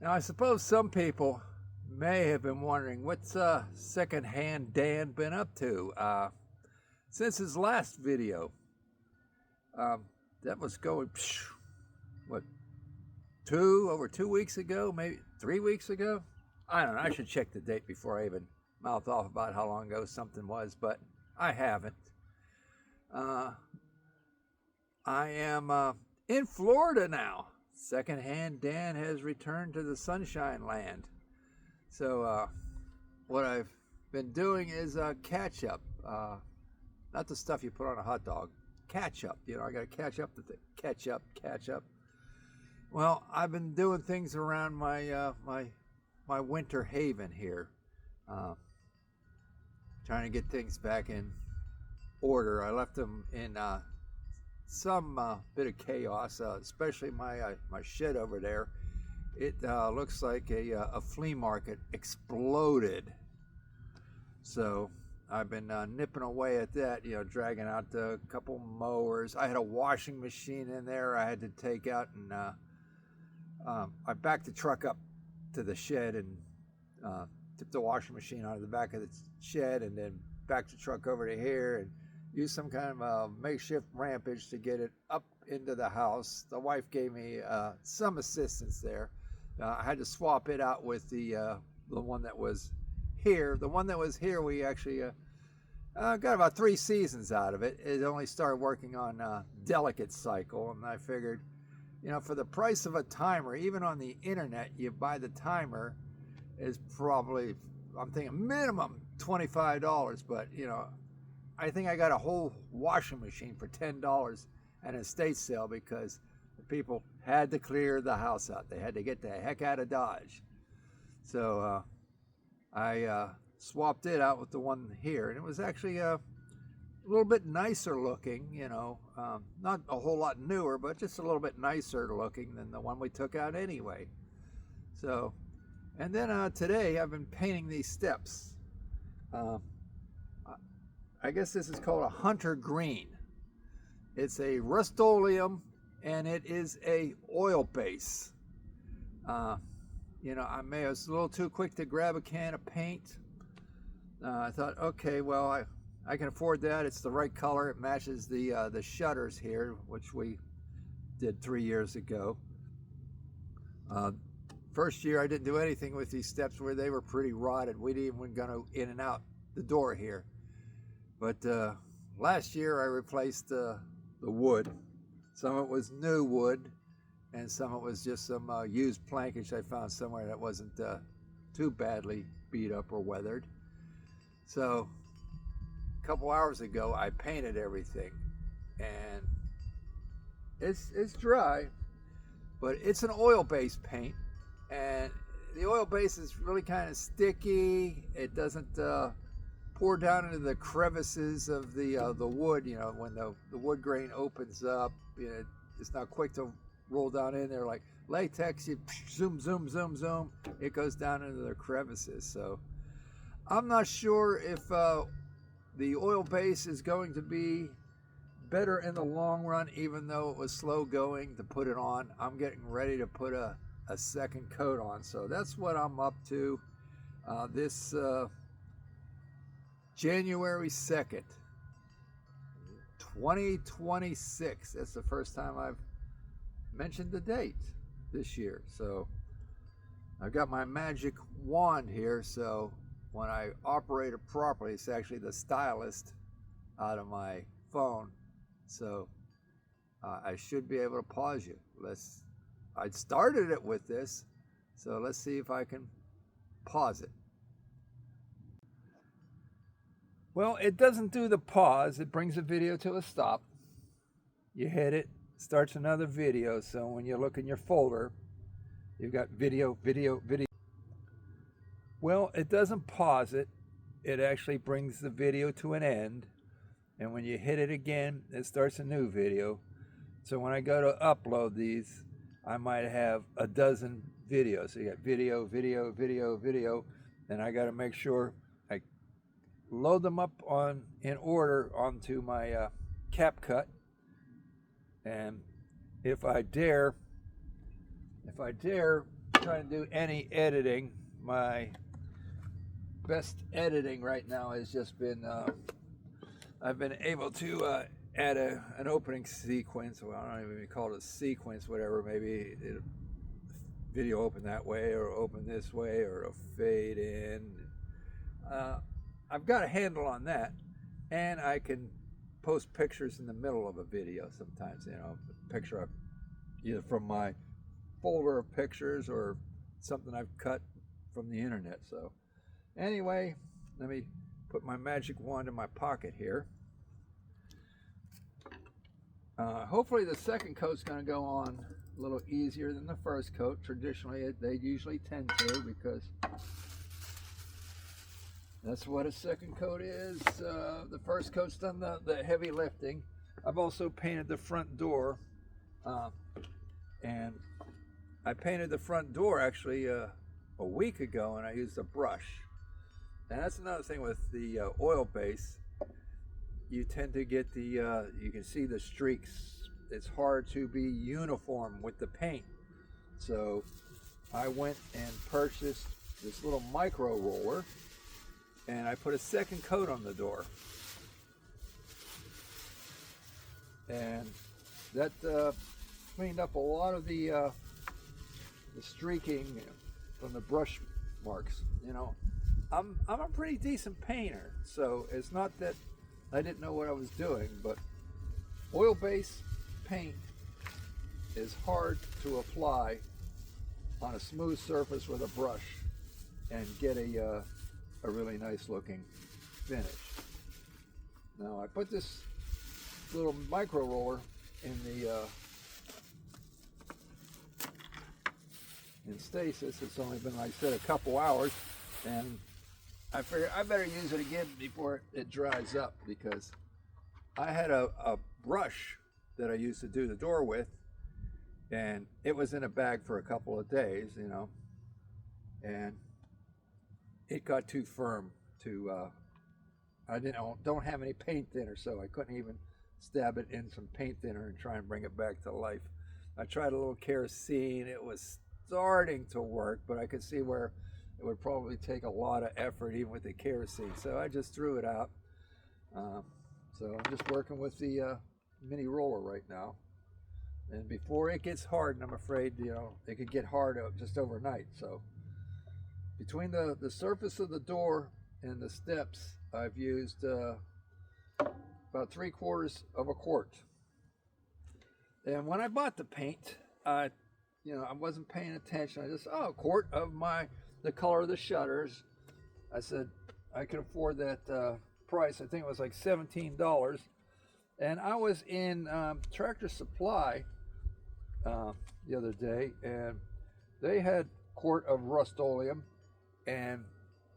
Now, I suppose some people may have been wondering what's Secondhand Dan been up to since his last video. That was going, what, over 2 weeks ago, maybe 3 weeks ago? I don't know. I should check the date before I even mouth off about how long ago something was, but I haven't. I am in Florida now. Secondhand Dan has returned to the Sunshine Land. So what I've been doing is catch-up. Not the stuff you put on a hot dog. Catch-up. You know, I got to catch up. Catch up. Well, I've been doing things around my my winter haven here. Trying to get things back in order. I left them in some bit of chaos, especially my shed over there. It looks like a flea market exploded. So I've been nipping away at that, you know, dragging out a couple mowers. I had a washing machine in there I had to take out, and I backed the truck up to the shed and took the washing machine out of the back of the shed, and then backed the truck over to here and used some kind of a makeshift rampage to get it up into the house. The wife gave me some assistance there. I had to swap it out with the one that was here. The one that was here, we actually got about 3 seasons out of it. It only started working on delicate cycle, and I figured, you know, for the price of a timer, even on the internet, you buy the timer is probably, I'm thinking minimum $25, but you know, I think I got a whole washing machine for $10 at an estate sale because the people had to clear the house out. They had to get the heck out of Dodge. So I swapped it out with the one here, and it was actually a little bit nicer looking, you know, not a whole lot newer, but just a little bit nicer looking than the one we took out anyway. So, and then today I've been painting these steps. I guess this is called a Hunter Green. It's a Rust-Oleum, and it is a oil base. You know, I was a little too quick to grab a can of paint. I thought, okay, well, I can afford that. It's the right color. It matches the shutters here, which we did 3 years ago. First year, I didn't do anything with these steps where they were pretty rotted. We didn't even go in and out the door here. But last year, I replaced the wood. Some of it was new wood, and some of it was just some used plankage I found somewhere that wasn't too badly beat up or weathered. So a couple hours ago, I painted everything, and it's dry, but it's an oil-based paint, and the oil base is really kind of sticky. It doesn't pour down into the crevices of the wood. You know, when the wood grain opens up, you know, it's not quick to roll down in there like latex. You zoom, it goes down into the crevices. So I'm not sure if the oil base is going to be better in the long run, even though it was slow going to put it on. I'm getting ready to put a second coat on, so that's what I'm up to this January 2nd, 2026. That's the first time I've mentioned the date this year. So I've got my magic wand here, so when I operate it properly, it's actually the stylus out of my phone. So I should be able to pause you. I started it with this, so let's see if I can pause it. Well, it doesn't do the pause. It brings the video to a stop. You hit it, starts another video. So when you look in your folder, you've got video. Well, it doesn't pause it. It actually brings the video to an end. And when you hit it again, it starts a new video. So when I go to upload these, I might have a dozen videos. So you got video, and I got to make sure I load them up in order onto my CapCut. And if I dare trying to do any editing. My best editing right now has just been, I've been able to add an opening sequence. Well, I don't even call it a sequence, whatever. Maybe video open that way or open this way or a fade in. I've got a handle on that, and I can post pictures in the middle of a video sometimes, you know, a picture of either from my folder of pictures or something I've cut from the internet. So anyway, let me put my magic wand in my pocket here. Hopefully the second coat's going to go on a little easier than the first coat. Traditionally, they usually tend to, because that's what a second coat is. The first coat's done the heavy lifting. I've also painted the front door, and I painted the front door actually a week ago, and I used a brush. And that's another thing with the oil base. You tend to get the, you can see the streaks. It's hard to be uniform with the paint. So I went and purchased this little micro roller, and I put a second coat on the door. And that cleaned up a lot of the streaking from the brush marks. You know, I'm a pretty decent painter, so it's not that I didn't know what I was doing, but oil-based paint is hard to apply on a smooth surface with a brush and get a really nice looking finish. Now I put this little micro roller in the in stasis. It's only been, like I said, a couple hours, and I figured I better use it again before it dries up, because I had a brush that I used to do the door with, and it was in a bag for a couple of days, you know, and it got too firm to, I don't have any paint thinner, so I couldn't even stab it in some paint thinner and try and bring it back to life. I tried a little kerosene. It was starting to work, but I could see where it would probably take a lot of effort even with the kerosene, so I just threw it out. So I'm just working with the mini roller right now, and before it gets hard, and I'm afraid, you know, it could get hard just overnight. So between the surface of the door and the steps, I've used about 3/4 of a quart. And when I bought the paint, I wasn't paying attention. I just, a quart of the color of the shutters. I said I could afford that price. I think it was like $17. And I was in Tractor Supply the other day, and they had a quart of Rust-Oleum, and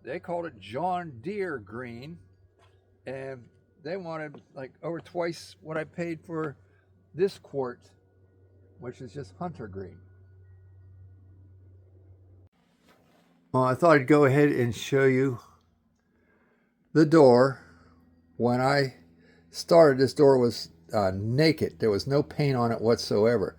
they called it John Deere green, and they wanted like over twice what I paid for this quart, which is just hunter green. Well, I thought I'd go ahead and show you the door. When I started, this door was naked. There was no paint on it whatsoever.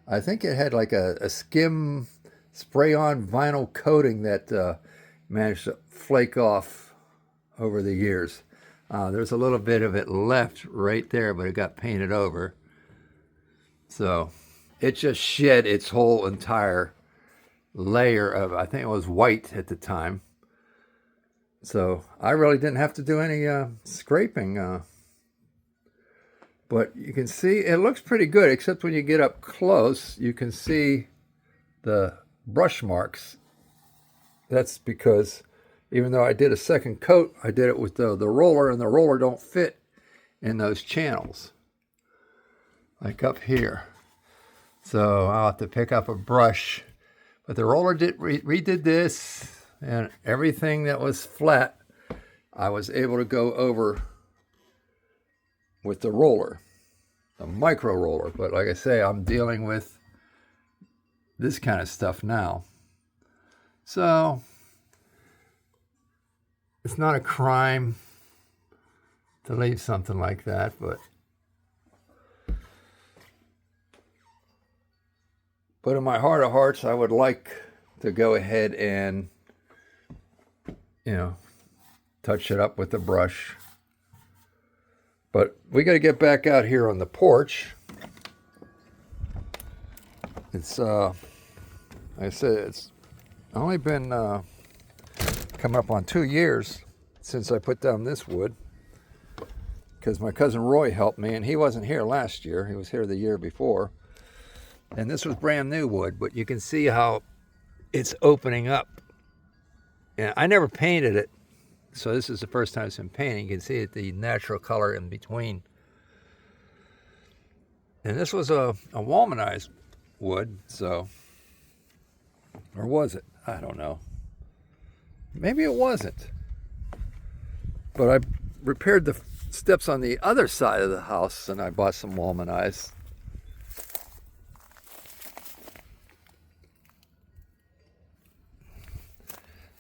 I think it had like a skim spray-on vinyl coating that managed to flake off over the years. There's a little bit of it left right there, but it got painted over. So it just shed its whole entire layer of, I think it was white at the time. So I really didn't have to do any scraping. But you can see it looks pretty good, except when you get up close, you can see the brush marks. That's because even though I did a second coat, I did it with the roller, and the roller don't fit in those channels, like up here. So I'll have to pick up a brush. But the roller redid this, and everything that was flat, I was able to go over with the roller, a micro roller. But like I say, I'm dealing with this kind of stuff now. So it's not a crime to leave something like that, but in my heart of hearts, I would like to go ahead and, touch it up with the brush. But we got to get back out here on the porch. It's, like I said, it's only been coming up on 2 years since I put down this wood, because my cousin Roy helped me, and he wasn't here last year. He was here the year before. And this was brand new wood, but you can see how it's opening up. And I never painted it, so this is the first time it's been painted. You can see it, the natural color in between. And this was a Walmanized wood, so, or was it? I don't know. Maybe it wasn't. But I repaired the steps on the other side of the house, and I bought some Walmanized.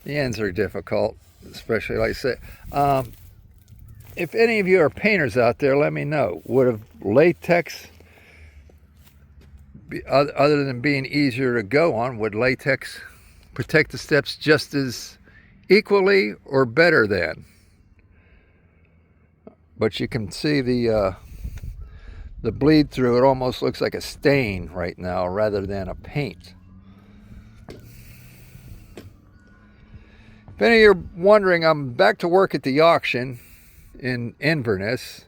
The ends are difficult, especially like I say. If any of you are painters out there, let me know. Would have latex, other than being easier to go on, would latex protect the steps just as equally or better than? But you can see the bleed through. It almost looks like a stain right now rather than a paint. If any of you are wondering, I'm back to work at the auction in Inverness.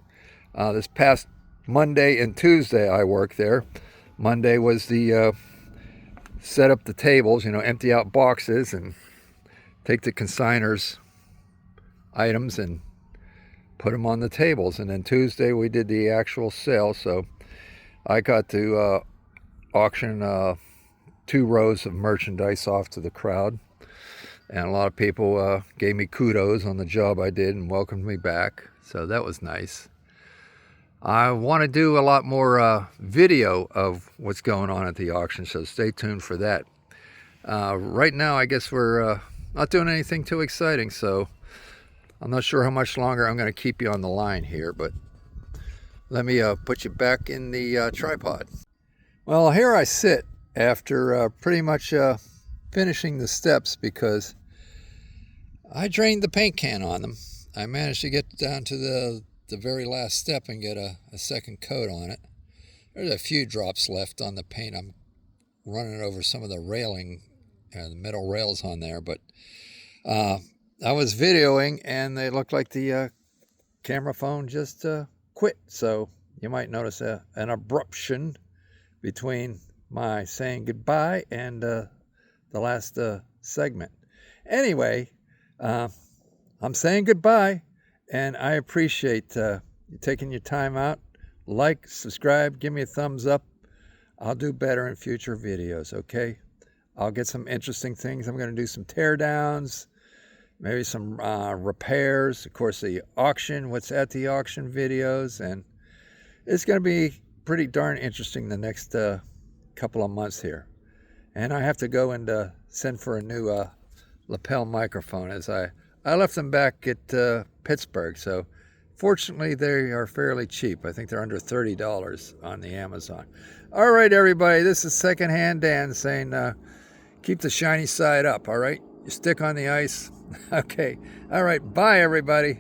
This past Monday and Tuesday I worked there. Monday was the set up the tables, empty out boxes and take the consigners' items and put them on the tables. And then Tuesday we did the actual sale, so I got to auction 2 rows of merchandise off to the crowd. And a lot of people gave me kudos on the job I did and welcomed me back. So that was nice. I want to do a lot more video of what's going on at the auction, so stay tuned for that. Right now, I guess we're not doing anything too exciting, so I'm not sure how much longer I'm going to keep you on the line here, but let me put you back in the tripod. Well, here I sit after pretty much finishing the steps, because I drained the paint can on them. I managed to get down to the very last step and get a second coat on it. There's a few drops left on the paint. I'm running over some of the railing, the metal rails on there, but I was videoing and they looked like the camera phone just quit. So you might notice an abruption between my saying goodbye and the last segment. Anyway, I'm saying goodbye, and I appreciate you taking your time out. Like, subscribe, give me a thumbs up. I'll do better in future videos, okay? I'll get some interesting things. I'm going to do some tear downs, maybe some repairs, of course the auction, what's at the auction videos, and it's going to be pretty darn interesting the next couple of months here. And I have to go and send for a new lapel microphone, as I left them back at Pittsburgh, so fortunately they are fairly cheap. I think they're under $30 on the Amazon. All right, everybody, this is Secondhand Dan saying keep the shiny side up, all right? You stick on the ice. Okay, all right, bye, everybody.